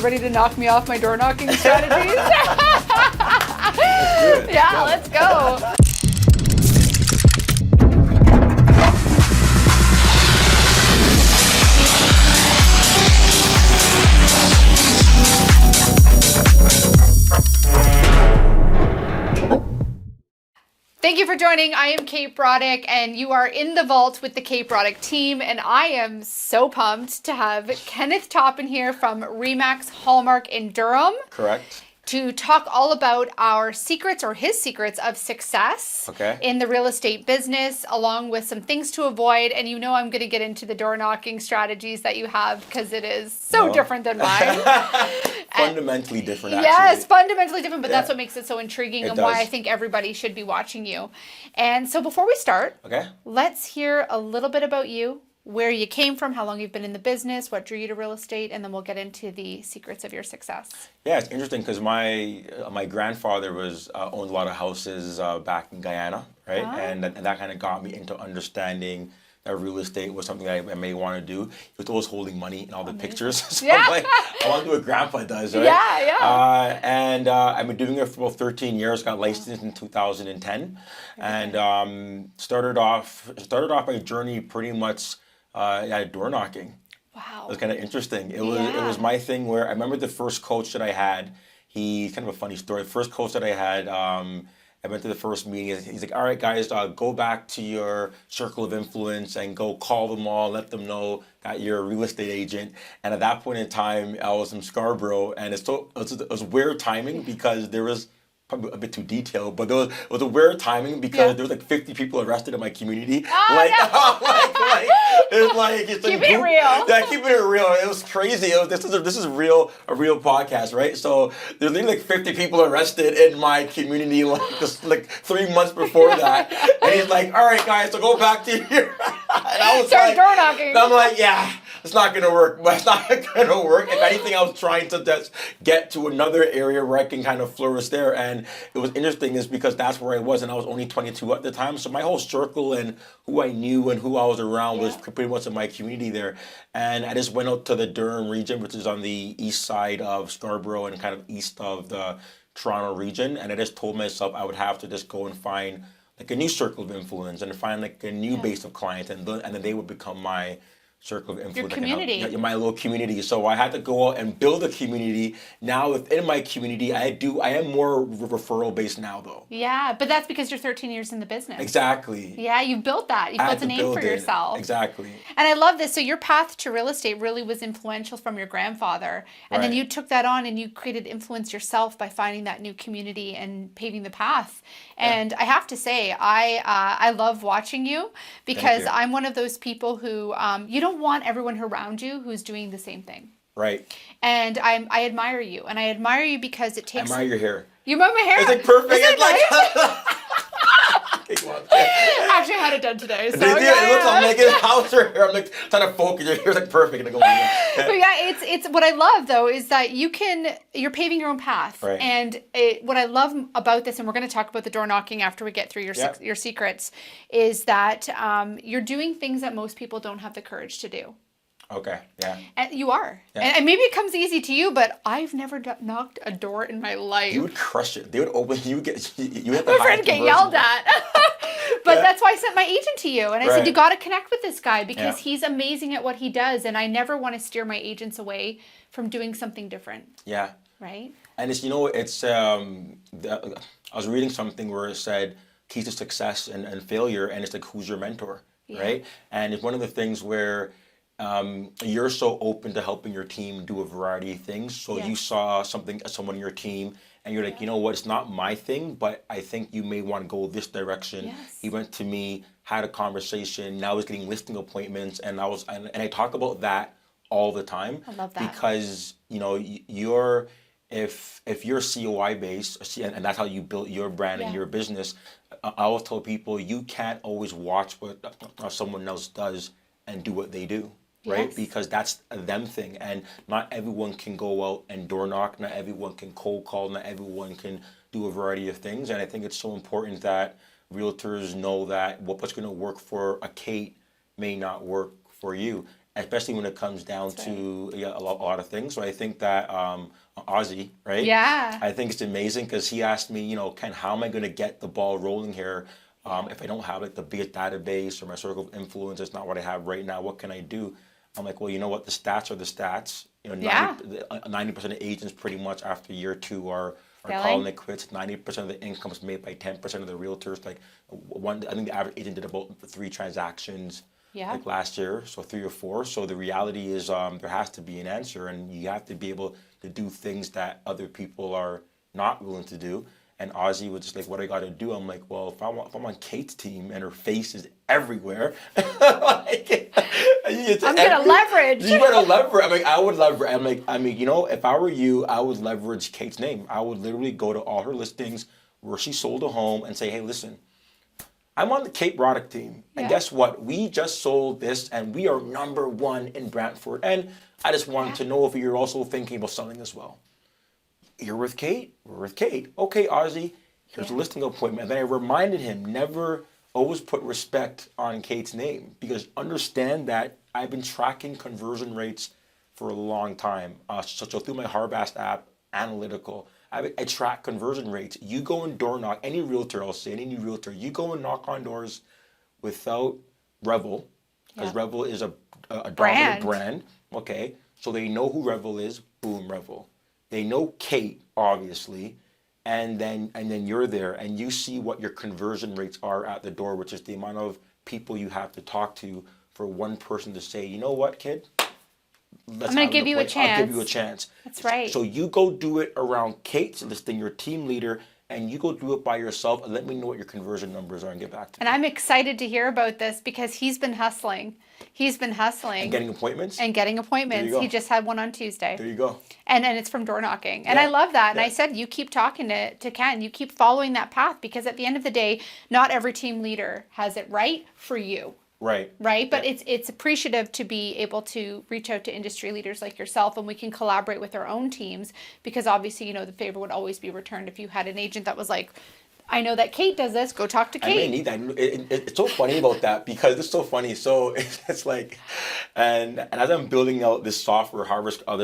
ready to knock me off my door knocking strategies? Yeah, let's go. Thank you for joining. I am Kate Broddick, and you are in the vault with the Kate Broddick team, and I am so pumped to have Kenneth Toppin here from RE/MAX Hallmark in Durham. Correct. To talk all about our secrets, or his secrets, of success in the real estate business, along with some things to avoid. And you know I'm going to get into the door knocking strategies that you have, because it is so different than mine. Fundamentally different, actually. Yes, fundamentally different, but that's what makes it so intriguing and why does. I think everybody should be watching you. And so before we start, let's hear a little bit about you, where you came from, how long you've been in the business, what drew you to real estate, and then we'll get into the secrets of your success. Yeah, it's interesting because my grandfather owned a lot of houses back in Guyana, right? And that kind of got me into understanding that real estate was something that I may want to do. He was always holding money in all the pictures. So I'm like, I want to do what grandpa does, right? I've been doing it for about 13 years, got licensed in 2010. And started off my journey pretty much door knocking. Wow. It was kind of interesting. It was my thing where I remember the first coach that I had. Kind of a funny story. The first coach that I had, I went to the first meeting. He's like, all right, guys, go back to your circle of influence and go call them all, let them know that you're a real estate agent. And at that point in time, I was in Scarborough, and it was weird timing because there was probably a bit too detailed, but it was a weird timing because there was like 50 people arrested in my community. Keeping it real. Yeah, keeping it real. It was crazy. This is a real podcast, right? So there's like 50 people arrested in my community like 3 months before that. And he's like, all right, guys, so go back to here. And I was start door knocking. And I'm like, yeah. It's not going to work, but it's not going to work. If anything, I was trying to just get to another area where I can kind of flourish there. And it was interesting is because that's where I was, and I was only 22 at the time. So my whole circle and who I knew and who I was around was pretty much in my community there. And I just went out to the Durham region, which is on the east side of Scarborough and kind of east of the Toronto region. And I just told myself I would have to just go and find like a new circle of influence and find like a new base of clients, and then they would become my circle of influence. Your community. My little community. So I had to go out and build a community. Now within my community, I am more referral based now though. Yeah, but that's because you're 13 years in the business. Exactly. Yeah, you've built that. You've built a name for yourself. Exactly. And I love this. So your path to real estate really was influential from your grandfather. And then you took that on and you created influence yourself by finding that new community and paving the path. And I have to say, I love watching you because I'm one of those people who you don't want everyone around you who's doing the same thing. Right. And I admire you. And I admire you because it takes... I admire your hair. You admire my hair? It's like perfect. Isn't it nice? Actually, I had it done today. So I'm like, how's your hair? I'm like trying to focus. Your hair's like perfect. But it's what I love though is that you're paving your own path. Right. And what I love about this, and we're going to talk about the door knocking after we get through your secrets, is that you're doing things that most people don't have the courage to do. Okay, yeah. And you are. Yeah. And maybe it comes easy to you, but I've never knocked a door in my life. You would crush it. They would open, you have the my friend get yelled at. But that's why I sent my agent to you. And I said, you got to connect with this guy because he's amazing at what he does. And I never want to steer my agents away from doing something different. Yeah. Right? And it's, I was reading something where it said keys to success and failure. And it's like, who's your mentor? Yeah. Right? And it's one of the things where you're so open to helping your team do a variety of things. So you saw someone in your team, and you're like, you know what, it's not my thing, but I think you may want to go this direction. Yes. He went to me, had a conversation. Now he's getting listing appointments, and I talk about that all the time. I love that because if you're COI based, and that's how you build your brand and your business. I always tell people you can't always watch what someone else does and do what they do. Right? Yes. Because that's a them thing. And not everyone can go out and door knock. Not everyone can cold call. Not everyone can do a variety of things. And I think it's so important that realtors know that what's going to work for a Kate may not work for you. especially when it comes down to a lot of things. So I think that Ozzy, right? Yeah. I think it's amazing because he asked me, Ken, how am I going to get the ball rolling here if I don't have like the biggest database or my circle of influence? It's not what I have right now. What can I do? I'm like, well, you know what? The stats are the stats. 90% of agents pretty much after year 2 are calling it quits. 90% of the income is made by 10% of the realtors. Like I think the average agent did about 3 transactions like last year, so 3 or 4. So the reality is there has to be an answer, and you have to be able to do things that other people are not willing to do. And Ozzy was just like, what I got to do? I'm like, well, if I'm on Kate's team and her face is everywhere, like, I'm going to leverage. You better leverage. I'm like, I would leverage. If I were you, I would leverage Kate's name. I would literally go to all her listings where she sold a home and say, hey, listen, I'm on the Kate Broddick team. And guess what? We just sold this and we are number 1 in Brantford. And I just wanted to know if you're also thinking about selling as well. You're with Kate? We're with Kate. Okay, Ozzy, here's a listing appointment. And then I reminded him, always put respect on Kate's name, because understand that I've been tracking conversion rates for a long time. So through my Harbast app, analytical, I track conversion rates. You go and door knock, any realtor, I'll say, any new realtor, you go and knock on doors without Revel, because Revel is a dominant brand. Okay, so they know who Revel is, boom, Revel. They know Kate, obviously, and then you're there and you see what your conversion rates are at the door, which is the amount of people you have to talk to for one person to say, you know what, kid? I'm going to give you a chance. I'll give you a chance. That's right. So you go do it around Kate's listing, your team leader, and you go do it by yourself and let me know what your conversion numbers are and get back to me. And I'm excited to hear about this because he's been hustling. And getting appointments? There you go. He just had one on Tuesday. There you go. And it's from door knocking. And I love that. And I said, you keep talking to Ken. You keep following that path, because at the end of the day, not every team leader has it right for you. Right. But it's appreciative to be able to reach out to industry leaders like yourself, and we can collaborate with our own teams, because obviously, the favor would always be returned if you had an agent that was like, I know that Kate does this, go talk to Kate. I may need that. It's so funny about that, because it's so funny. So it's like, and as I'm building out this software,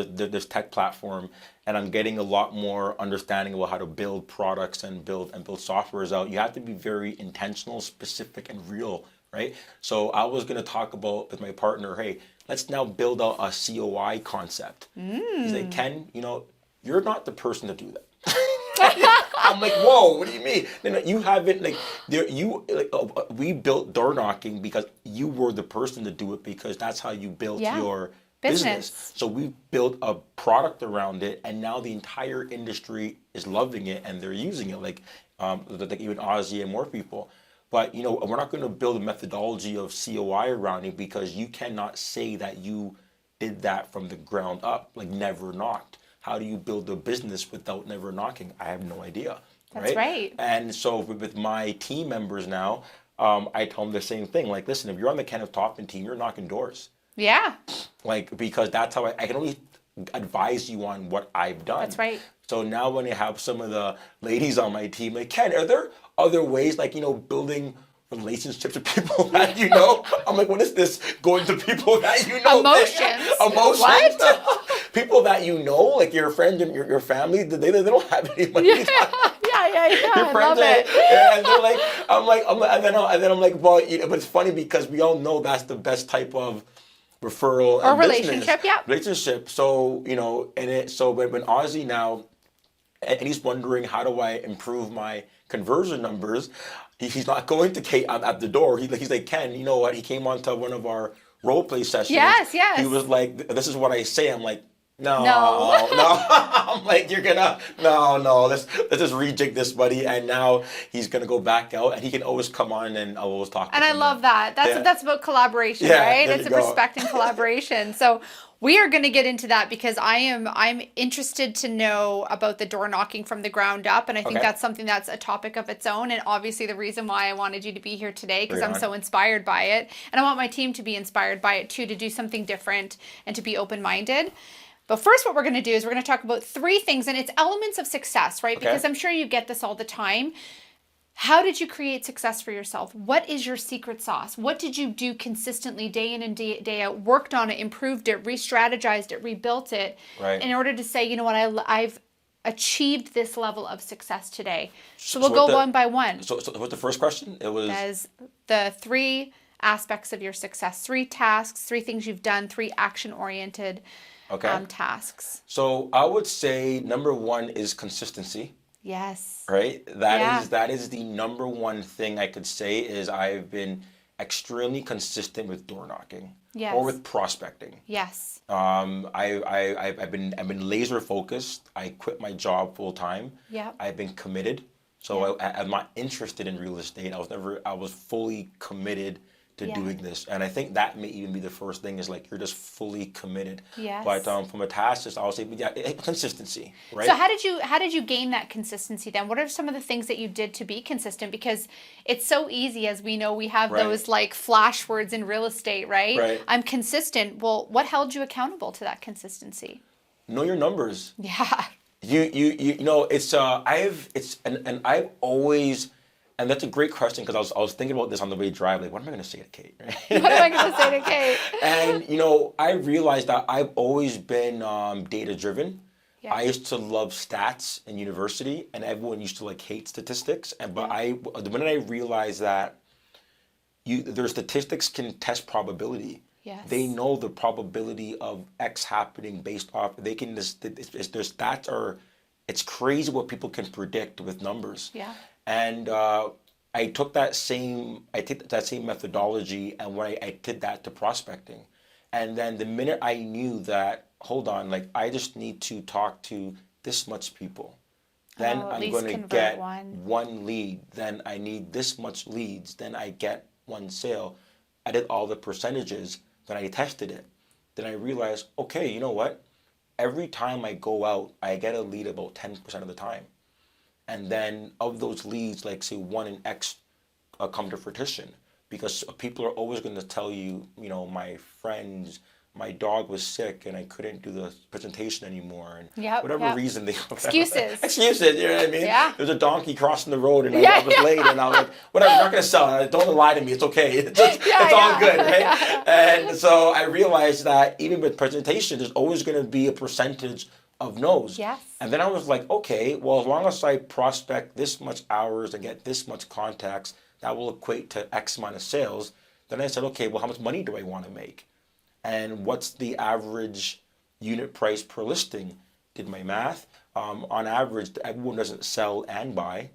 this tech platform, and I'm getting a lot more understanding about how to build products and build softwares out, you have to be very intentional, specific, and real, right? So I was going to talk about with my partner, hey, let's now build out a COI concept. He's like, Ken, you're not the person to do that. I'm like, whoa, what do you mean? No, you haven't, we built door knocking because you were the person to do it, because that's how you built your business. So we built a product around it, and now the entire industry is loving it and they're using it, like even Ozzy and more people. But, we're not going to build a methodology of COI around it, because you cannot say that you did that from the ground up, like never knocked. How do you build a business without never knocking? I have no idea. That's right. And so with my team members now, I tell them the same thing. Like, listen, if you're on the Kenneth Toppin team, you're knocking doors. Yeah. Because that's how I can only advise you on what I've done. That's right. So now when I have some of the ladies on my team, like, Ken, are there other ways, building relationships with people that I'm like, what is this? Going to people that Emotions. Emotions. What? People that like your friend and your family, they don't have any money. Yeah. Your friends, and they're like, and then I'm like, well, but it's funny because we all know that's the best type of referral or relationship. Yeah. Relationship. So so when Ozzy now, and he's wondering, how do I improve my conversion numbers? He's not going to Kate at the door. He's like, Ken, you know what? He came on to one of our role play sessions. Yes. He was like, this is what I say. I'm like, no. I'm like, you're gonna, no, let's just rejig this, buddy. And now he's gonna go back out, and he can always come on, and I'll always talk to him. And I love that. That's about collaboration, right? It's a respect and collaboration. So we are going to get into that, because I'm interested to know about the door knocking from the ground up, and I think that's something that's a topic of its own, and obviously the reason why I wanted you to be here today, because I'm so inspired by it, and I want my team to be inspired by it too, to do something different and to be open-minded. But first, what we're going to do is we're going to talk about 3 things, and it's elements of success, right? Because I'm sure you get this all the time. How did you create success for yourself? What is your secret sauce? What did you do consistently day in and day out, worked on it, improved it, re-strategized it, rebuilt it in order to say, you know what, I've achieved this level of success today. So we'll go one by one. So what's the first question? It was... As the 3 aspects of your success, 3 tasks, 3 things you've done, 3 action-oriented tasks. So I would say number 1 is consistency. Yes. Right? That is the number 1 thing I could say is I've been extremely consistent with door knocking. Yes. Or with prospecting. Yes. I've been laser focused. I quit my job full time. Yeah. I've been committed. So I'm not interested in real estate. I was fully committed to doing this. And I think that may even be the first thing is like, you're just fully committed. Yes. But from a task, I would say, consistency, right? So how did you gain that consistency then? What are some of the things that you did to be consistent? Because it's so easy, as we know, we have those like flash words in real estate, right? I'm consistent. Well, what held you accountable to that consistency? Know your numbers. Yeah. You know, I've always... And that's a great question because I was thinking about this on the way drive. Like, what am I going to say to Kate? Right? What am I going to say to Kate? And, you know, I realized that I've always been data-driven. Yeah. I used to love stats in university, and everyone used to, like, hate statistics. But the minute I realized that their statistics can test probability. Yes. They know the probability of X happening based off, their stats are, it's crazy what people can predict with numbers. Yeah. And I took that same methodology and when I did that to prospecting. And then the minute I knew that, hold on, like I just need to talk to this much people. Then I'm going to get one lead. Then I need this much leads. Then I get one sale. I did all the percentages. Then I tested it. Then I realized, okay, you know what? Every time I go out, I get a lead about 10% of the time. And then of those leads, like say 1 in X come to fruition. Because people are always going to tell you, you know, my friends, my dog was sick and I couldn't do the presentation anymore. And whatever reason they... Excuses. Excuses, you know what I mean? Yeah. There's a donkey crossing the road and I was late and I was like, whatever, I'm not going to sell it. Don't lie to me. It's okay. It's all good, right? Yeah. And so I realized that even with presentation, there's always going to be a percentage of no's. Yes. And then I was like, okay, well, as long as I prospect this much hours and get this much contacts, that will equate to X amount of sales. Then I said, okay, well, how much money do I want to make? And what's the average unit price per listing? Did my math. On average, everyone doesn't sell and buy.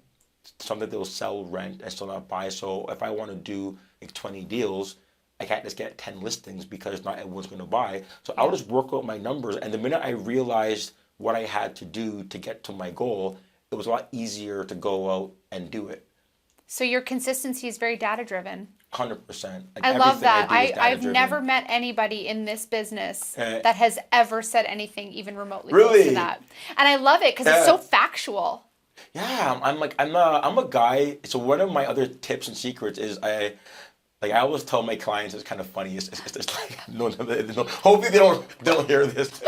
Some that they'll sell, rent, and still not buy. So if I want to do like 20 deals, I can't just get 10 listings because not everyone's going to buy. So I'll just work out my numbers. And the minute I realized what I had to do to get to my goal, it was a lot easier to go out and do it. So your consistency is very data-driven. 100%. Like I love that. I've never met anybody in this business that has ever said anything even remotely close to that. And I love it because it's so factual. Yeah, I'm a guy. So one of my other tips and secrets is I always tell my clients, it's kind of funny. It's like no, hopefully they don't hear this.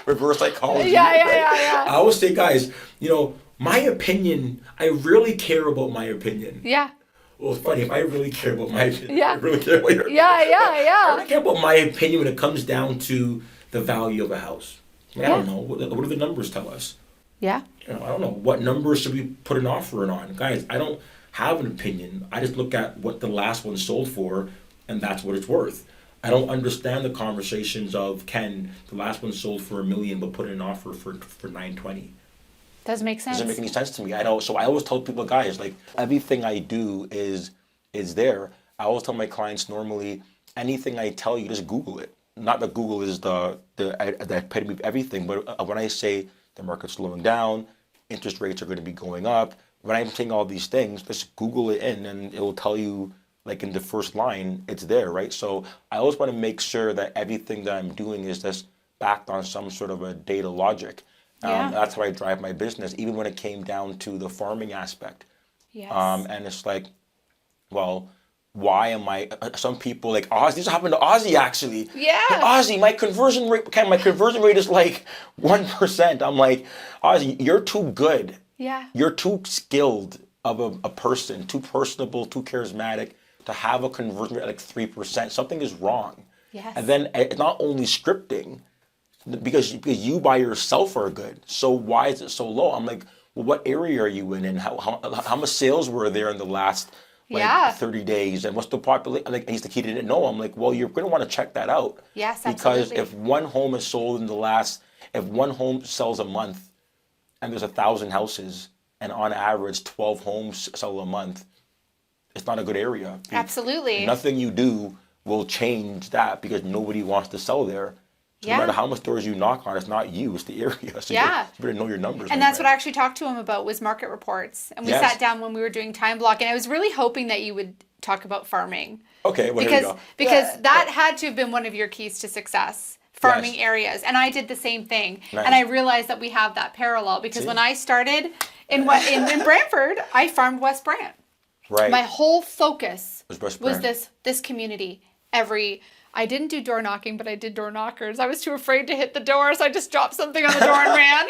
Reverse psychology. Yeah. I always say, guys, you know, my opinion. I really care about my opinion. Yeah. Well, it's funny if I really care about my opinion. Yeah. I really care about your opinion. Yeah. I really care about my opinion when it comes down to the value of a house. I don't know. What do the numbers tell us? Yeah. You know, I don't know. What numbers should we put an offer in on? Guys, I don't have an opinion. I just look at what the last one sold for, and that's what it's worth. I don't understand the conversations of, Ken, the last one sold for $1 million, but put in an offer for $920. Doesn't make sense. Doesn't make any sense to me. I know. So I always tell people, guys, like everything I do is there. I always tell my clients normally, anything I tell you, just Google it. Not that Google is the epitome of everything, but when I say the market's slowing down, interest rates are going to be going up, when I'm saying all these things, just Google it in and it will tell you, like in the first line, it's there, right? So I always want to make sure that everything that I'm doing is just backed on some sort of a data logic. That's how I drive my business, even when it came down to the farming aspect. Yes. And it's like, well, why am I? Some people like Ozzy. This happened to Ozzy actually. Yeah. Hey, Ozzy, my conversion rate is like 1%. I'm like, Ozzy, you're too good. Yeah. You're too skilled of a person, too personable, too charismatic, to have a conversion rate at like 3%. Something is wrong. Yes. And then it's not only scripting, because you by yourself are good. So why is it so low? I'm like, well, what area are you in, and how much sales were there in the last 30 days, and what's the population? Like, he's like, he didn't know. I'm like, well, you're going to want to check that out. Yes, because absolutely. if one home is sold if one home sells a month, and there's 1,000 houses, and on average 12 homes sell a month, it's not a good area. Absolutely. Nothing you do will change that, because nobody wants to sell there. So no matter how much doors you knock on, it's not you, it's the area. So you better know your numbers. And that's what I actually talked to him about, was market reports. And we sat down when we were doing time block, and I was really hoping that you would talk about farming. Okay, well, here we go. Because that had to have been one of your keys to success, farming areas. And I did the same thing. Nice. And I realized that we have that parallel, because when I started in Brantford, I farmed West Brant. Right. My whole focus was this community. I didn't do door knocking, but I did door knockers. I was too afraid to hit the door, so I just dropped something on the door and ran.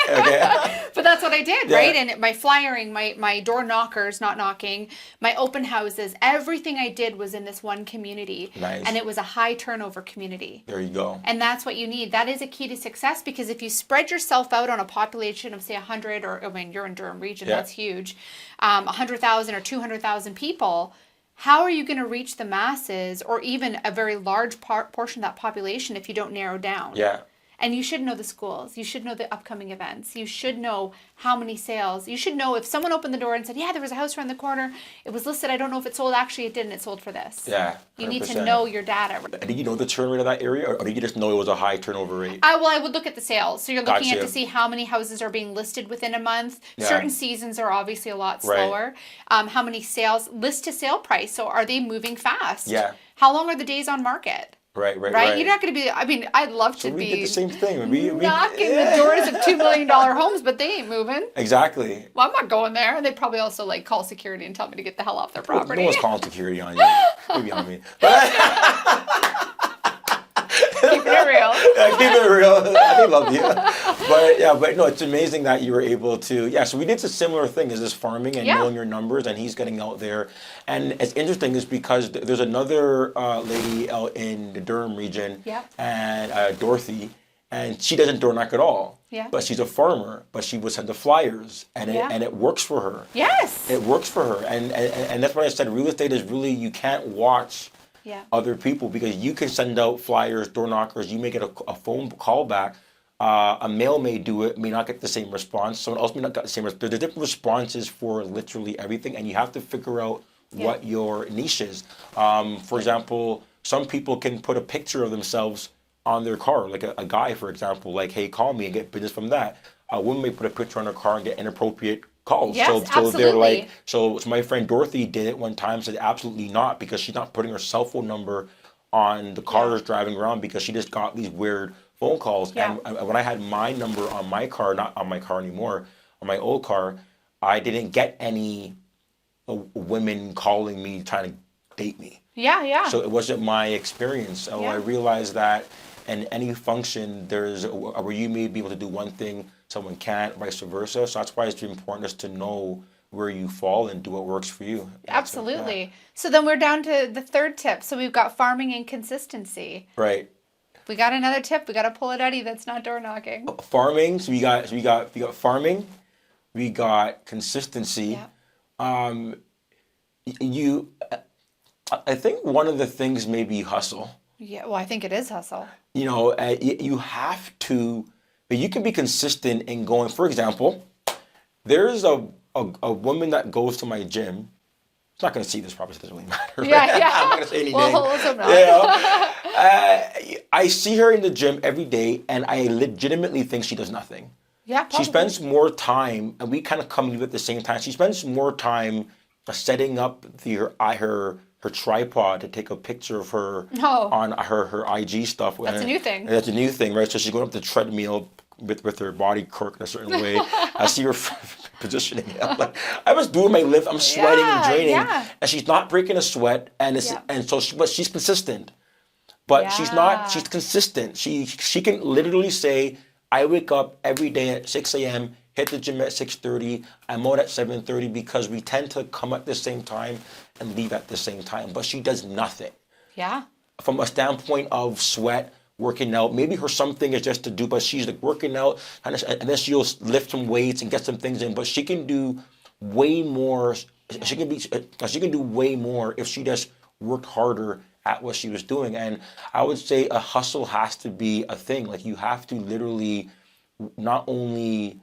But that's what I did, right? And my flyering, my door knockers, not knocking, my open houses, everything I did was in this one community. Nice. And it was a high turnover community. There you go. And that's what you need. That is a key to success, because if you spread yourself out on a population of, say, 100, or I mean, you're in Durham region, that's huge, 100,000 or 200,000 people, how are you going to reach the masses, or even a very large portion of that population, if you don't narrow down? Yeah. And you should know the schools. You should know the upcoming events. You should know how many sales. You should know if someone opened the door and said, yeah, there was a house around the corner. It was listed. I don't know if it sold. Actually, it didn't. It sold for this. Yeah. 100%. You need to know your data. Did you know the turn rate of that area, or did you just know it was a high turnover rate? I would look at the sales. So you're looking at to see how many houses are being listed within a month. Yeah. Certain seasons are obviously a lot slower. Right. How many sales, list to sale price. So are they moving fast? Yeah. How long are the days on market? Right. You're not going to be, I mean, I'd love to be. We get the same thing. We knocking the doors of $2 million homes, but they ain't moving. Exactly. Well, I'm not going there. And they probably also like call security and tell me to get the hell off their property. No one's calling security on you. Maybe on me. Keeping it real. Keep it real. I love you. But no, it's amazing that you were able to. So we did a similar thing, is this farming and knowing your numbers, and he's getting out there. And it's interesting is because there's another lady out in the Durham region, and Dorothy, and she doesn't door knock at all. Yeah. But she's a farmer, but she would send the flyers, and it works for her. Yes. It works for her. And that's why I said real estate is really, you can't watch other people, because you can send out flyers, door knockers, you may get a phone call back. A male may do it, may not get the same response. Someone else may not get the same response. There's different responses for literally everything, and you have to figure out what your niche is. For example, some people can put a picture of themselves on their car, like a guy, for example, like, hey, call me, and get business from that. A woman may put a picture on her car and get inappropriate calls. Yes, so absolutely. They're like, so my friend Dorothy did it one time, said absolutely not, because she's not putting her cell phone number on the cars driving around, because she just got these weird phone calls. And when I had my number on my car, not on my car anymore, on my old car, I didn't get any women calling me trying to date me. Yeah. So it wasn't my experience. So I realized that in any function, there's where you may be able to do one thing, someone can't, vice versa. So that's why it's important just to know where you fall and do what works for you. Absolutely. So then we're down to the third tip. So we've got farming and consistency. Right. We got another tip. We got to pull it out. That's not door knocking. Farming. So we got farming. We got consistency. Yeah. I think one of the things may be hustle. Yeah. Well, I think it is hustle. You have to. You can be consistent in going. For example, there's a woman that goes to my gym. It's not going to see this, probably, so it doesn't really matter. Right? I'm not going to say anything. Well, I see her in the gym every day, and I legitimately think she does nothing. Yeah, probably. She spends more time, and we kind of come in at the same time. She spends more time setting up her tripod to take a picture of her on her IG stuff. That's a new thing. That's a new thing, right? So she's going up the treadmill with her body corked in a certain way. I see her positioning it. I'm like, I was doing my lift. I'm sweating and draining, and she's not breaking a sweat. And she's consistent, but she's not. She's consistent. She can literally say, I wake up every day at 6 a.m. hit the gym at 6:30. I'm out at 7:30 because we tend to come at the same time and leave at the same time. But she does nothing. Yeah. From a standpoint of sweat, working out, maybe her something is just to do, but she's like working out, and then she'll lift some weights and get some things in. But she can do way more. She can do way more if she just worked harder at what she was doing. And I would say a hustle has to be a thing. Like you have to literally not only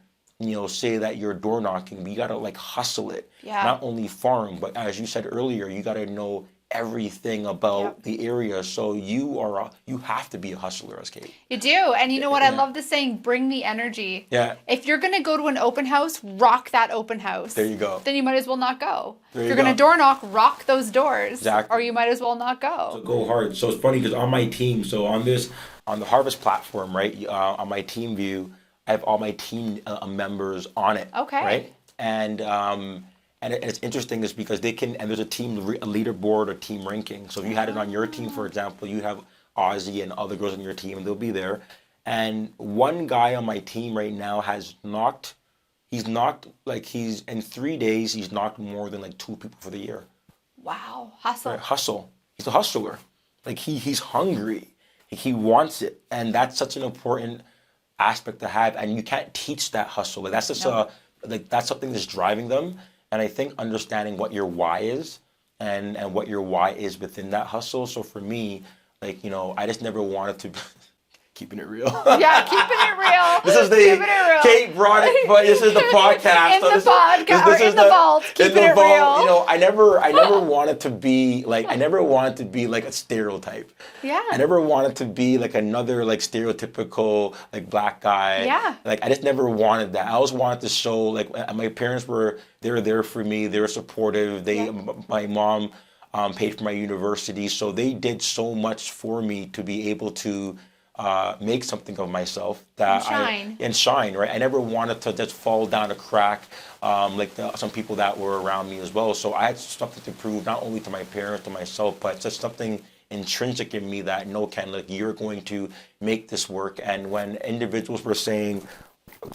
say that you're door knocking, but you gotta like hustle it. Yeah. Not only farm, but as you said earlier, you gotta know everything about the area. So you have to be a hustler, as Kate. You do. And you know what? I love the saying, bring the energy. Yeah. If you're going to go to an open house, rock that open house. There you go. Then you might as well not go. There if you you're going to go. door knock, rock those doors. Exactly. Or you might as well not go. So go hard. So it's funny because on my team, so on the Harvest platform, right, on my team view, I have all my team members on it. Okay. Right? And it's interesting is because they can, and there's a team, a leaderboard, a team ranking. So if you had it on your team, for example, you have Ozzy and other girls on your team, and they'll be there. And one guy on my team right now in 3 days, he's knocked more than like 2 people for the year. Wow. Hustle. Right? Hustle. He's a hustler. Like he's hungry. He wants it. And that's such an important aspect to have. And you can't teach that hustle. Like that's just that's something that's driving them. And I think understanding what your why is and what your why is within that hustle. So for me, like, I just never wanted to keeping it real. Yeah, keeping it real. This is the Kate Broddick, but this is the podcast. In the vault, keeping it real. I never wanted to be like a stereotype. Yeah. I never wanted to be like another like stereotypical like black guy. Yeah. Like I just never wanted that. I always wanted to show like my parents they were there for me. They were supportive. My mom paid for my university, so they did so much for me to be able to make something of myself and shine, right? I never wanted to just fall down a crack some people that were around me as well. So I had something to prove, not only to my parents, to myself, but just something intrinsic in me that, no, Ken, like you're going to make this work. And when individuals were saying,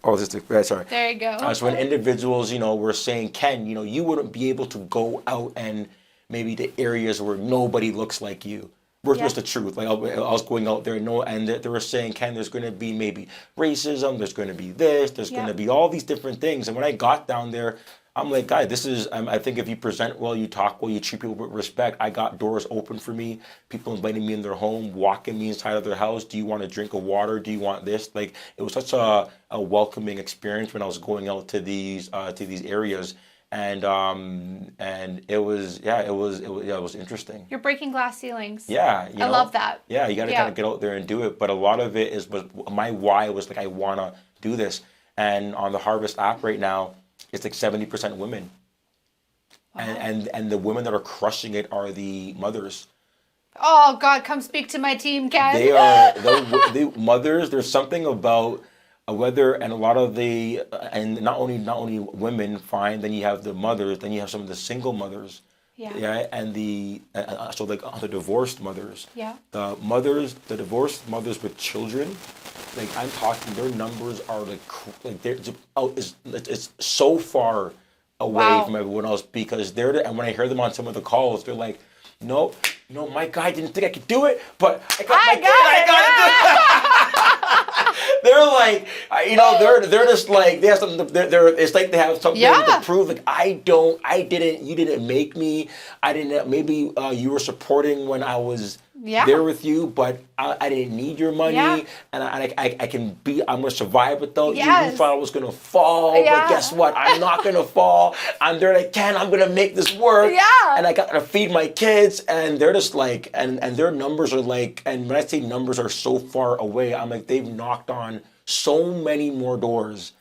there you go. So when individuals, were saying, Ken, you wouldn't be able to go out and maybe the areas where nobody looks like you. Was the truth. Like I was going out there, and they were saying, Ken, there's going to be maybe racism, there's going to be this, there's going to be all these different things. And when I got down there, I'm like, guys, this is, I think if you present well, you talk well, you treat people with respect. I got doors open for me, people inviting me in their home, walking me inside of their house. Do you want a drink of water? Do you want this? Like, it was such a welcoming experience when I was going out to these areas. And it was interesting. You're breaking glass ceilings. Yeah, I love that. Yeah, you got to kind of get out there and do it. But a lot of it was my why was like, I want to do this. And on the Harvest app right now, it's like 70% women. Wow. And the women that are crushing it are the mothers. Oh God, come speak to my team, Ken. They are the mothers. There's something about whether, and a lot of and not only women, fine, then you have the mothers, then you have some of the single mothers, and the divorced mothers, the divorced mothers with children, like I'm talking, their numbers are it's so far away from everyone else, because and when I hear them on some of the calls, they're like, no, my guy didn't think I could do it, but I got it. They're like, they're just like, they have something. It's like they have something to prove. Like you didn't make me. I didn't. Maybe you were supporting when I was there with you, but I didn't need your money, and I'm gonna survive without you. You thought I was gonna fall, but guess what? I'm not gonna fall. I'm there. I'm gonna make this work. And I gotta feed my kids, and they're just like, and their numbers are like, and when I say numbers are so far away, I'm like, they've knocked on so many more doors.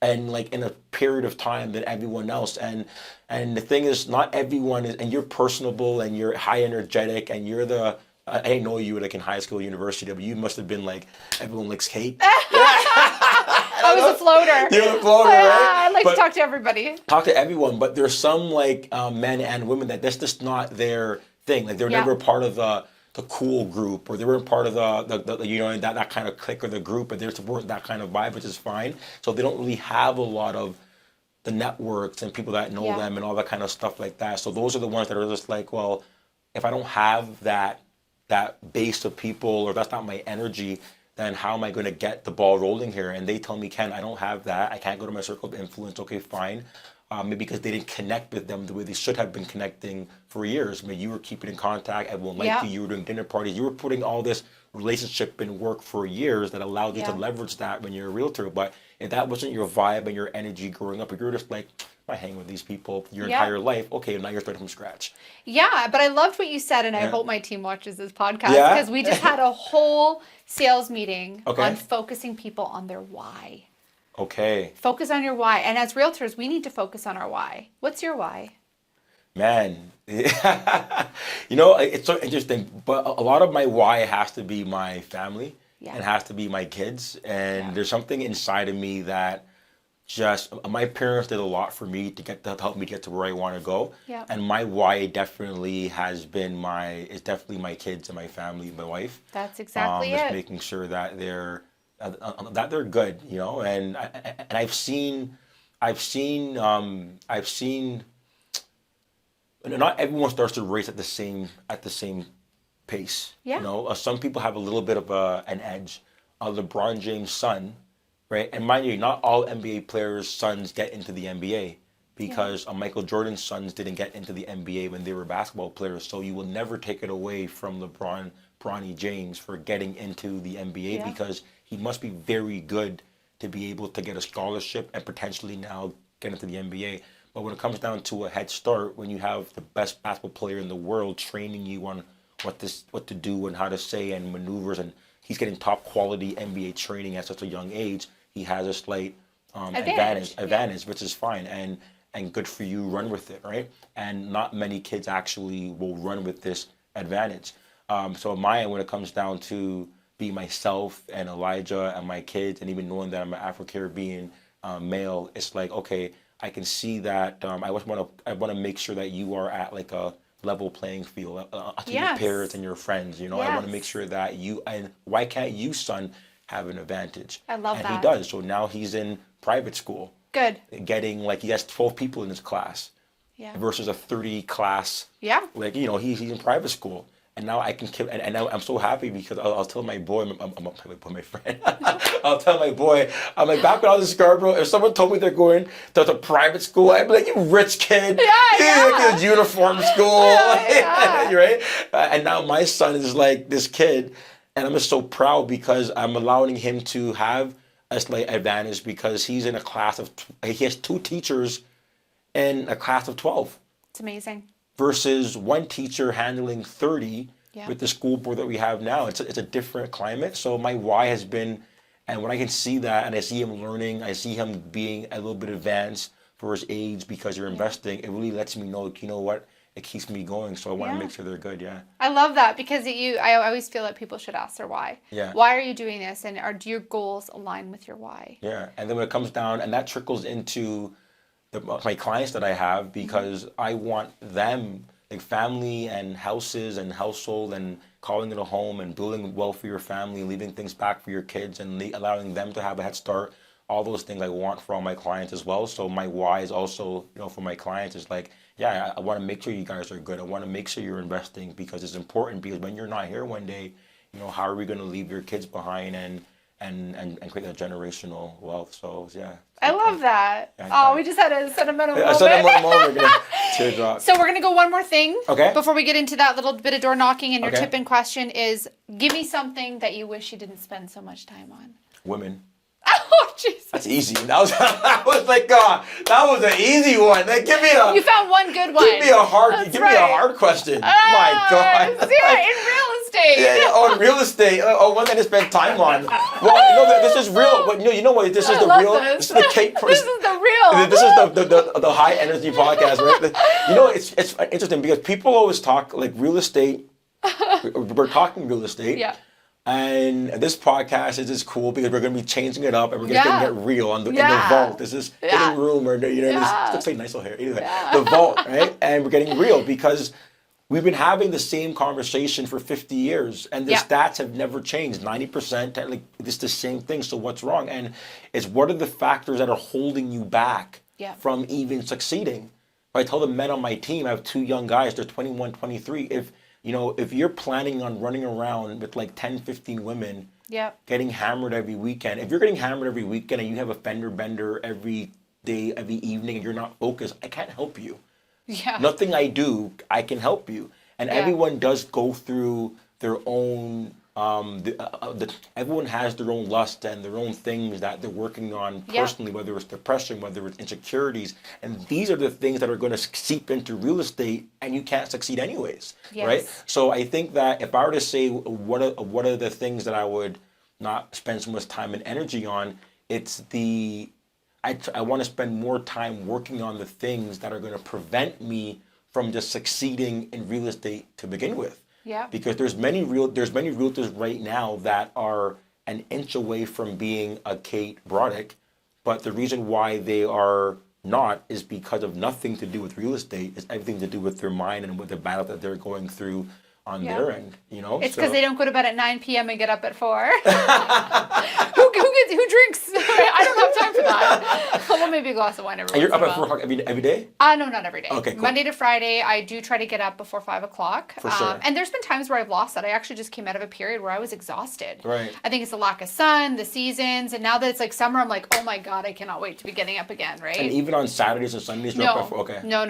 And like in a period of time than everyone else, and the thing is, not everyone is, and you're personable and you're high energetic, and you're the. I didn't know you were like in high school, university, but you must have been like, everyone likes Kate. I was a floater. You're a floater, right? I like to talk to everybody. Talk to everyone, but there's some like men and women that's just not their thing. Like they're never part of cool group, or they weren't part of the you know, that kind of clique or the group, but they weren't that kind of vibe, which is fine. So they don't really have a lot of the networks and people that know them and all that kind of stuff like that. So those are the ones that are just like, well, if I don't have that base of people, or that's not my energy, then how am I going to get the ball rolling here? And they tell me, Ken, I don't have that. I can't go to my circle of influence. Okay, fine. Maybe because they didn't connect with them the way they should have been connecting for years. Maybe you were keeping in contact, everyone liked you, you were doing dinner parties, you were putting all this relationship in work for years that allowed you to leverage that when you're a realtor. But if that wasn't your vibe and your energy growing up, if you're just like, I hang with these people your entire life, okay, now you're starting from scratch. Yeah, but I loved what you said, and I hope my team watches this podcast, because we just had a whole sales meeting on focusing people on their why. Okay. Focus on your why. And as realtors, we need to focus on our why. What's your why? Man, you know, it's so interesting, but a lot of my why has to be my family. It has to be my kids. And there's something inside of me that just, my parents did a lot for me to help me get to where I want to go. And my why definitely has been it's definitely my kids and my family, my wife. That's exactly it. Just making sure that they're good, you know, and I've seen, not everyone starts to race at the same pace. You know, some people have a little bit of an edge. LeBron James' son, right? And mind you, not all NBA players' sons get into the NBA, because Michael Jordan's sons didn't get into the NBA when they were basketball players. So you will never take it away from Bronny James for getting into the NBA, because he must be very good to be able to get a scholarship and potentially now get into the NBA. But when it comes down to a head start, when you have the best basketball player in the world training you on what to do and how to say and maneuvers, and he's getting top quality NBA training at such a young age, he has a slight advantage, which is fine, and good for you. Run with it, right? And not many kids actually will run with this advantage. So mine, when it comes down to be myself and Elijah and my kids, and even knowing that I'm an Afro-Caribbean male, it's like, okay, I can see that. I want to make sure that you are at like a level playing field to your peers and your friends. You know, I want to make sure that you, and why can't you, son, have an advantage? I love that. And he does. So now he's in private school. Good. Getting, like, he has 12 people in his class. Versus a 30 class. Like, you know, he's in private school. And now I can, and now I'm so happy, because I'll tell my boy, my friend, I'll tell my boy, I'm like, back when I was in Scarborough, if someone told me they're going to a private school, I'd be like, you rich kid, like a uniform school, right? And now my son is like this kid, and I'm just so proud, because I'm allowing him to have a slight advantage, because he's in a class of, he has 2 teachers in a class of 12. It's amazing. Versus one teacher handling 30 with the school board that we have now. It's a different climate. So my why has been, and when I can see that and I see him learning, I see him being a little bit advanced for his age, because you're investing, it really lets me know, you know what, it keeps me going. So I want to make sure they're good, I love that, because I always feel that people should ask their why. Why are you doing this? And do your goals align with your why? And then when it comes down, and that trickles into my clients that I have, because I want them, like family and houses and household, and calling it a home and building wealth for your family, leaving things back for your kids, and allowing them to have a head start. All those things I want for all my clients as well. So my why is also, you know, for my clients is like, I want to make sure you guys are good. I want to make sure you're investing, because it's important, because when you're not here one day, you know, how are we going to leave your kids behind and create that generational wealth? So I love that. We just had a sentimental moment. A sentimental moment. Teardrop. So we're gonna go one more thing. Okay. Before we get into that little bit of door knocking, and your tip in question is, give me something that you wish you didn't spend so much time on. Women. Oh, Jesus. That's easy. That was like, God, that was an easy one. Like, you found one good one. Give me a hard question. My God. In real estate. In real estate. One that I spend time on. Well, you know, this is real. But you know what? This is the real. This is the Kate. This is the real. This is the high energy podcast, right? You know, it's interesting, because people always talk like real estate. We're talking real estate. And this podcast is just cool, because we're going to be changing it up, and we're just going to get real in the vault. This is hidden room, or, you know, this say nice little hair. Anyway, the vault, right? And we're getting real, because we've been having the same conversation for 50 years and the Yeah. stats have never changed. 90%, like it's the same thing. So what's wrong? And it's what are the factors that are holding you back Yeah. from even succeeding? I tell the men on my team, I have two young guys, they're 21, 23. If you're planning on running around with like 10, 15 women, Yeah. getting hammered every weekend, if you're getting hammered every weekend and you have a fender bender every day, every evening, and you're not focused, I can't help you. Yeah. Nothing I do, I can help you. And Yeah. everyone does go through their own, everyone has their own lust and their own things that they're working on Yeah. personally, whether it's depression, whether it's insecurities. And these are the things that are going to seep into real estate and you can't succeed anyways, Yes. right? So I think that if I were to say what are the things that I would not spend so much time and energy on, it's I want to spend more time working on the things that are going to prevent me from just succeeding in real estate to begin with. Yeah. Because there's many realtors right now that are an inch away from being a Kate Broddick, but the reason why they are not is because of nothing to do with real estate. It's everything to do with their mind and with the battle that they're going through on Yeah. their end. You know, It's because So- they don't go to bed at 9 p.m. and get up at 4. Who drinks? I don't have time for that. Well, maybe a glass of wine every And you're once up in a at 4 while. o'clock every day? No, not every day. Okay, cool. Monday to Friday, I do try to get up before 5 o'clock. For sure. And there's been times where I've lost that. I actually just came out of a period where I was exhausted. Right. I think it's the lack of sun, the seasons, and now that it's like summer, I'm like, oh my God, I cannot wait to be getting up again, right? And even on Saturdays and Sundays, you're up at 4? Okay. No.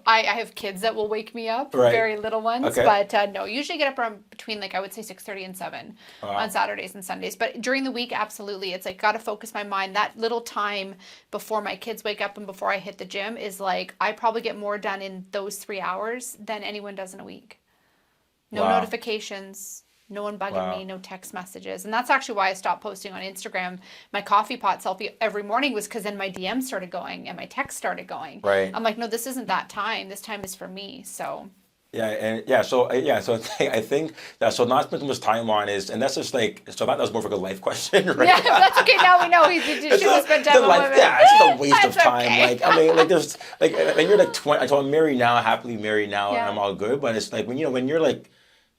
I have kids that will wake me up, Right. very little ones, Okay. but no, usually get up around between like I would say 6:30 and 7 Wow. on Saturdays and Sundays. But during the week, absolutely, it's like got to focus my mind. That little time before my kids wake up and before I hit the gym is like I probably get more done in those 3 hours than anyone does in a week. No Wow. notifications. No one bugging Wow. me, no text messages. And that's actually why I stopped posting on Instagram. My coffee pot selfie every morning was because then my DMs started going and my text started going. Right. I'm like, no, this isn't that time. This time is for me. So, So I think that so not spending much time on is, and that's just like, so that was more of like a life question, right? yeah, that's okay. Now we know he shouldn't have spent time on women. Yeah, it's just a waste of That's time. okay. Like, I mean, like there's like when you're like 20, I told I'm married now, happily married now, Yeah. and I'm all good. But it's like when you're like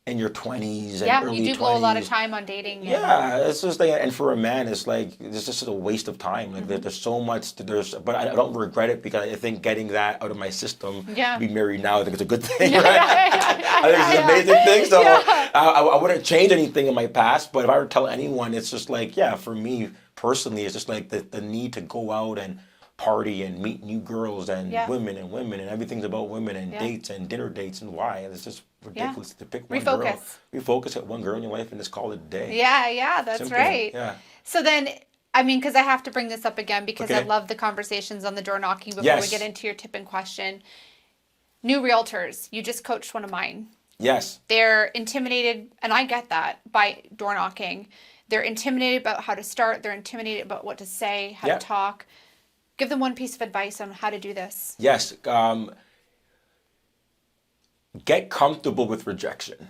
in your 20s and Yeah, early you do 20s. blow a lot of time on dating. And, Yeah, it's just like, and for a man, it's like it's just a waste of time. Like Mm-hmm. there's so much. But I don't regret it because I think getting that out of my system, Yeah. be married now, I think it's a good thing, Yeah, right? I think it's an amazing thing. So Yeah. I wouldn't change anything in my past. But if I were to tell anyone, it's just like, yeah, for me personally, it's just like the need to go out and party and meet new girls and Yeah. women and everything's about women and Yeah. dates and dinner dates and why. And it's just ridiculous to pick one Refocus. girl. Refocus at one girl in your life and just call it a day. Yeah, that's Simple. right. Yeah. So then, I mean, because I have to bring this up again because I Okay. love the conversations on the door knocking before we Yes. get into your tip and question. New realtors, you just coached one of mine. Yes. They're intimidated, and I get that, by door knocking. They're intimidated about how to start. They're intimidated about what to say, how Yeah. to talk. Give them one piece of advice on how to do this. Yes. Get comfortable with rejection.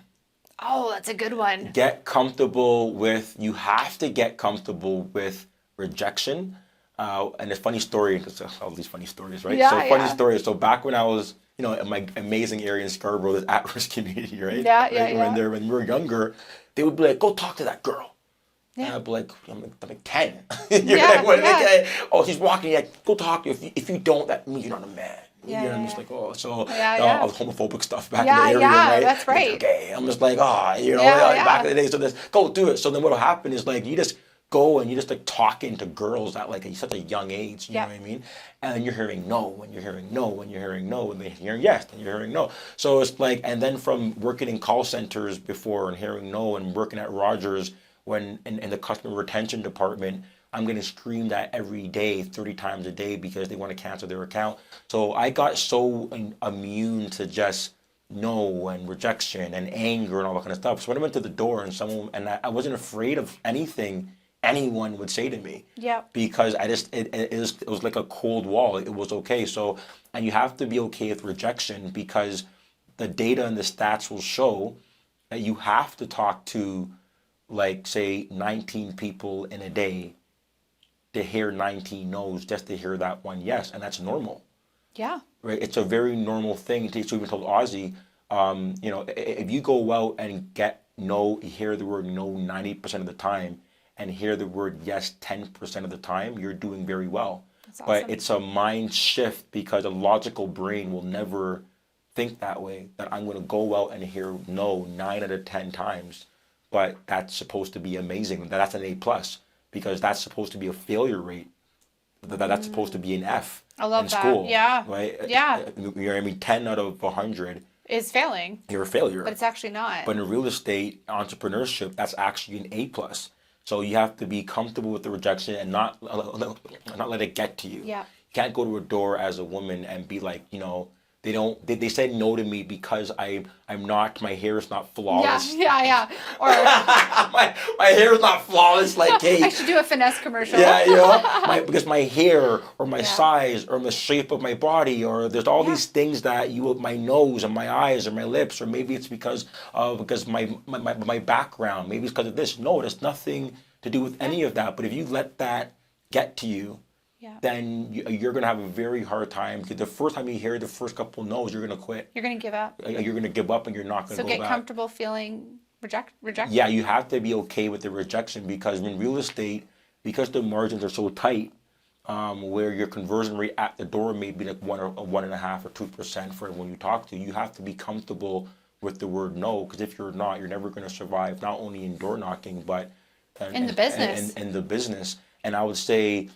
Oh, that's a good one. Get comfortable with, you have to get comfortable with rejection. And a funny story, because all these funny stories, right? Yeah, so funny yeah. story. So back when I was, in my amazing area in Scarborough, this at-risk community, right? Yeah, Right? yeah. When we were younger, they would be like, go talk to that girl. Yeah. And I'd be like, I'm like 10. Yeah, What, yeah. okay. Oh, she's walking, like, go talk to her. If you don't, that means you're not a man. Yeah, I'm yeah, just yeah. like, oh, so Yeah, yeah. all the homophobic stuff back Yeah, in the area, yeah, right? that's right. Like, okay, I'm just like, back in the day, so this, go do it. So then what'll happen is like, you just go and you just like talking to girls at like such a young age, you Yeah. know what I mean? And then you're hearing no, and you're hearing no, and you're hearing no, and then you're hearing yes, and you're hearing no. So it's like, and then from working in call centers before and hearing no, and working at Rogers when in the customer retention department, I'm getting screamed at every day, 30 times a day, because they want to cancel their account. So I got so immune to just no and rejection and anger and all that kind of stuff. So when I went to the door and I wasn't afraid of anything anyone would say to me. Yeah. Because it was like a cold wall. It was okay. So, and you have to be okay with rejection because the data and the stats will show that you have to talk to, like, say, 19 people in a day to hear 19 no's just to hear that one yes, and that's normal, Yeah. right? It's a very normal thing. So even told Ozzy, if you go out and hear the word no 90% of the time and hear the word yes 10% of the time, you're doing very well. That's But awesome. it's a mind shift because a logical brain will never think that way, that I'm going to go out and hear no 9 out of 10 times. But that's supposed to be amazing. That's an A plus because that's supposed to be a failure rate. That's supposed to be an F I love in that. school. Yeah. Right? Yeah. 10 out of 100, Is failing, you're a failure. but it's actually not. But in real estate entrepreneurship, that's actually an A plus. So you have to be comfortable with the rejection and not let it get to you. Yeah. You can't go to a door as a woman and be like, they said no to me because my hair is not flawless. Yeah. Or my hair is not flawless like Kate. I should do a finesse commercial. Yeah, because my hair or my Yeah. size or the shape of my body or there's all these things that my nose and my eyes or my lips, or maybe it's because my background, maybe it's because of this. No, it has nothing to do with any of that. But if you let that get to you, then you're going to have a very hard time, because the first time you hear the first couple no's, you're going to quit. You're going to give up. You're going to give up and you're not going to So go back. get comfortable feeling rejected. Yeah, you have to be okay with the rejection, because in real estate, because the margins are so tight, where your conversion rate at the door may be like 1.5% or 2% for everyone you talk to, you have to be comfortable with the word no, because if you're not, you're never going to survive, not only in door knocking, but In the business. In the business. And I would say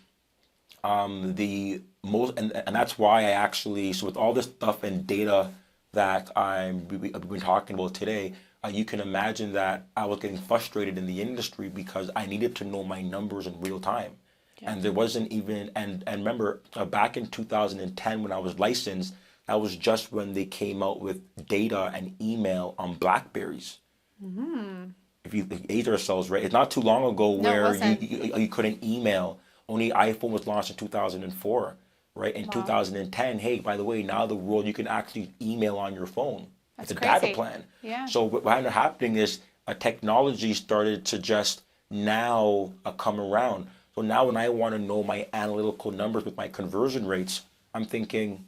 the most, and that's why I actually, so with all this stuff and data that I've been talking about today, you can imagine that I was getting frustrated in the industry because I needed to know my numbers in real time. Yeah. And there wasn't even, and remember, back in 2010 when I was licensed, that was just when they came out with data and email on Blackberries. Mm-hmm. If you age ourselves, right? It's not too long ago where you couldn't email. Only iPhone was launched in 2004, right? In 2010, hey, by the way, now the world, you can actually email on your phone. That's it's a crazy. data plan. Yeah. So what ended up happening is technology started to just now come around. So now when I want to know my analytical numbers with my conversion rates, I'm thinking,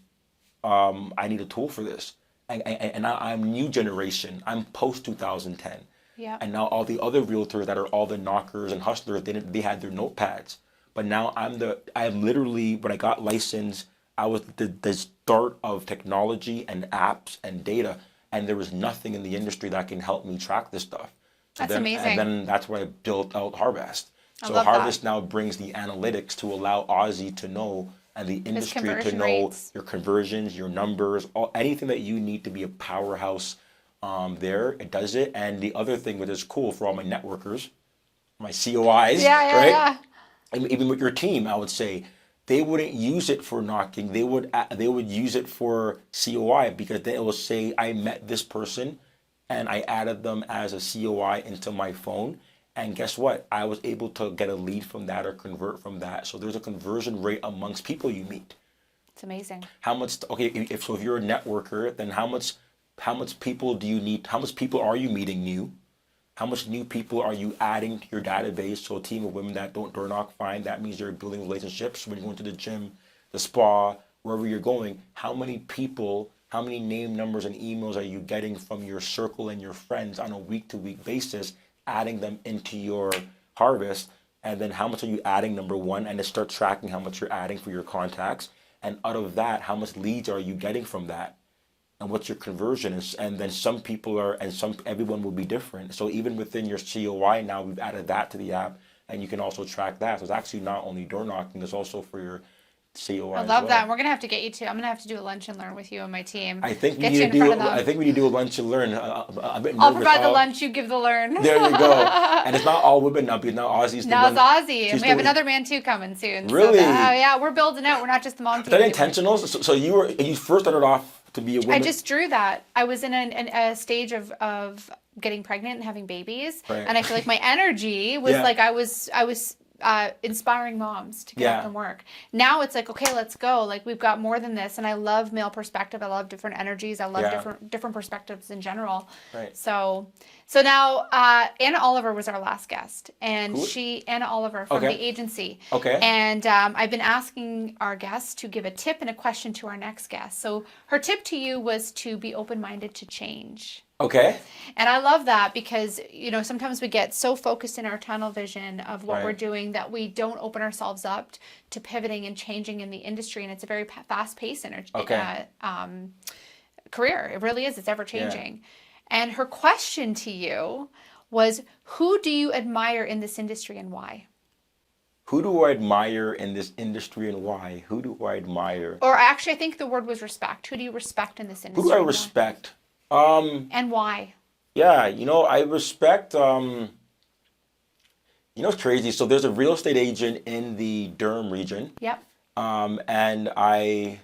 I need a tool for this. And I'm new generation. I'm post 2010. Yeah. And now all the other realtors that are all the knockers and hustlers, they had their notepads. But now I'm literally, when I got licensed, I was the start of technology and apps and data, and there was nothing in the industry that can help me track this stuff. That's amazing. And then that's where I built out Harvest. So love Harvest that. now brings the analytics to allow Ozzy to know, and the industry to conversion know rates. your conversions, your numbers, anything that you need to be a powerhouse there. It does it. And the other thing that is cool for all my networkers, my COIs, right? Yeah. And even with your team, I would say they wouldn't use it for knocking. They would use it for COI, because then it will say I met this person and I added them as a COI into my phone. And guess what? I was able to get a lead from that or convert from that. So there's a conversion rate amongst people you meet. It's amazing. How much? Okay, if you're a networker, then how much people do you need? How much people are you meeting new? How much new people are you adding to your database? So a team of women that don't door knock, fine. That means you're building relationships. When you're going to the gym, the spa, wherever you're going, how many people, how many name, numbers, and emails are you getting from your circle and your friends on a week-to-week basis, adding them into your Harvest? And then how much are you adding, number one, and then start tracking how much you're adding for your contacts. And out of that, how much leads are you getting from that? And what's your conversion is, and then some people are, and everyone will be different. So even within your COI now, we've added that to the app, and you can also track that. So it's actually not only door knocking, it's also for your COI. I love that. And we're gonna have to get you to. I'm gonna have to do a lunch and learn with you and my team. I think we Get need you to in do. front of them. I think we need to do a lunch and learn. A bit I'll nervous. provide the lunch. You give the learn. There you go. And it's not all women now, because now Ozzy's the Now one. it's Ozzy, and she's we have the- another man too coming soon. Really? So yeah, we're building out. We're not just the mom Is team. that intentional? So you first started off to be a woman. I just drew that. I was in a stage of getting pregnant and having babies, Right. and I feel like my energy was Yeah. like I was inspiring moms to get up and work. Now it's like, okay, let's go. Like, we've got more than this. And I love male perspective. I love different energies. I love different perspectives in general. Right. So now Anna Oliver was our last guest, and Anna Oliver from the agency. Okay. And I've been asking our guests to give a tip and a question to our next guest. So her tip to you was to be open-minded to change. Okay. And I love that because, sometimes we get so focused in our tunnel vision of what we're doing that we don't open ourselves up to pivoting and changing in the industry. And it's a very fast-paced career. It really is. It's ever-changing. Yeah. And her question to you was, who do you admire in this industry and why? Who do I admire in this industry and why? Who do I admire? Or actually, I think the word was respect. Who do you respect in this industry? Who do I respect? And why? Yeah, I respect, it's crazy. So there's a real estate agent in the Durham region. Yep. And I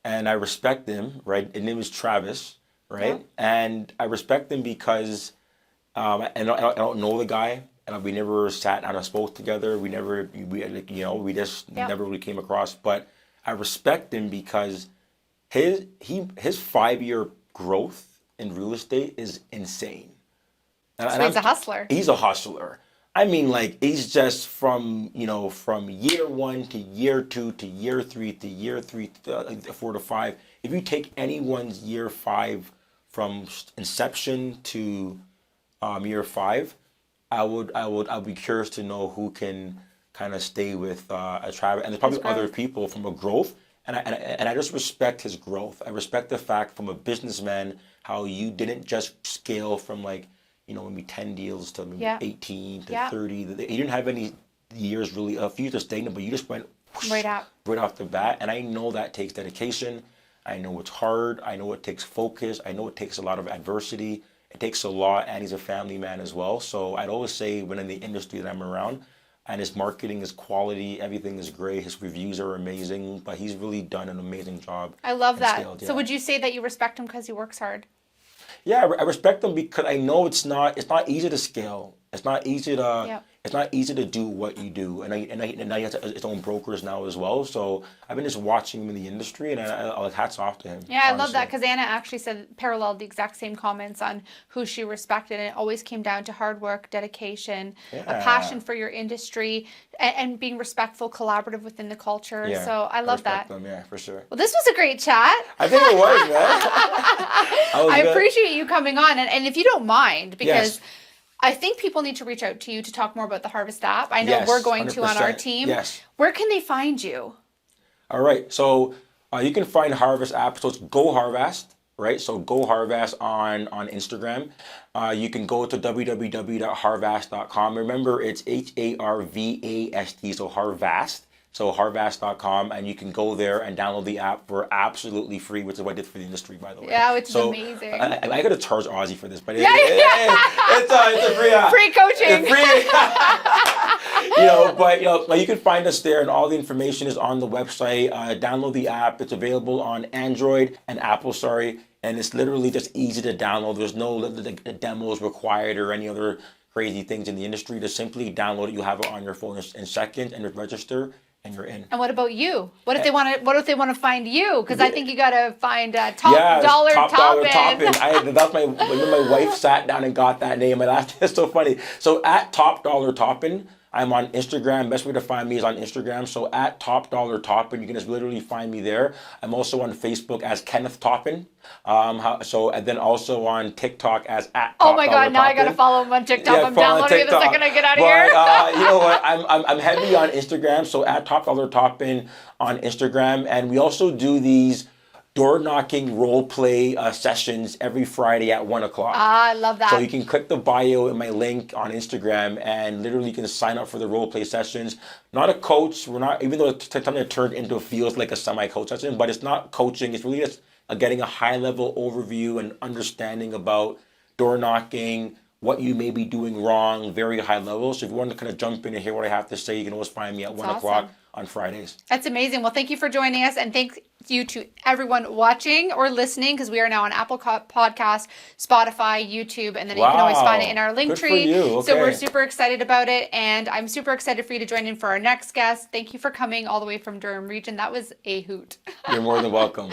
respect him, right? His name is Travis, right? Yep. And I respect him because I don't know the guy, and we never sat down and spoke together. We just never really came across. But I respect him because his 5-year growth in real estate is insane. So he's a hustler. He's a hustler. I mean, he's just from year 1 to year 2 to year 3 to year 3 to 4 to 5. If you take anyone's year 5 from inception to year 5, I'd be curious to know who can kind of stay with Travis. And there's probably other people from a growth. And I just respect his growth. I respect the fact from a businessman how you didn't just scale from maybe 10 deals to maybe 18 to 30. You didn't have any years really, a few years of stagnant, but you just went right off the bat. And I know that takes dedication. I know it's hard. I know it takes focus. I know it takes a lot of adversity. It takes a lot, and he's a family man as well. So I'd always say when in the industry that I'm around, and his marketing is quality, everything is great, his reviews are amazing, but he's really done an amazing job. I love that. Scaled, So would you say that you respect him because he works hard? Yeah, I respect him because I know it's not easy to scale. It's not easy to do what you do, and he has his own brokers now as well. So I've been just watching him in the industry, and I hats off to him. Yeah, honestly. I love that because Anna actually paralleled the exact same comments on who she respected, and it always came down to hard work, dedication, a passion for your industry, and being respectful, collaborative within the culture. Yeah, so I love that. Them, yeah, for sure. Well, this was a great chat. I think it was, man. I appreciate you coming on, and if you don't mind, because. Yes. I think people need to reach out to you to talk more about the Harvest app. I know we're going 100%. To on our team. Yes. Where can they find you? All right. So you can find Harvest app. So it's Go Harvest, right? So Go Harvest on Instagram. You can go to www.harvast.com. Remember, it's HARVAST, so Harvast. So harvast.com, and you can go there and download the app for absolutely free, which is what I did for the industry, by the way. Yeah, which is amazing. I got to charge Aussie for this, but it's a free app. Free coaching. But you can find us there, and all the information is on the website. Download the app. It's available on Android and Apple, and it's literally just easy to download. There's no demos required or any other crazy things in the industry. Just simply download it. You'll have it on your phone in seconds, and register. And you're in. And what about you? What if they want to find you? Because I think you got to find Top Dollar Toppin. That's when my wife sat down and got that name. And that's so funny. So at Top Dollar Toppin, I'm on Instagram. Best way to find me is on Instagram. So at Top Dollar Toppin, you can just literally find me there. I'm also on Facebook as Kenneth Toppin. And then also on TikTok as at Top Oh my God! Now I gotta follow him on TikTok. I'm downloading it the second I get out of here. You know what? I'm heavy on Instagram. So at Top Dollar Toppin on Instagram, and we also do these door knocking role play sessions every Friday at 1:00. I love that. So you can click the bio in my link on Instagram, and literally you can sign up for the role play sessions. Not a coach. We're not, even though it's something that turned into feels like a semi-coach session, but it's not coaching. It's really just getting a high level overview and understanding about door knocking, what you may be doing wrong, very high level. So if you want to kind of jump in and hear what I have to say, you can always find me at 1 o'clock on Fridays. That's amazing. Well, thank you for joining us, and thank you to everyone watching or listening, because we are now on Apple Podcast, Spotify, YouTube, and then you can always find it in our link tree. So we're super excited about it, and I'm super excited for you to join in for our next guest. Thank you for coming all the way from Durham region. That was a hoot. You're more than welcome.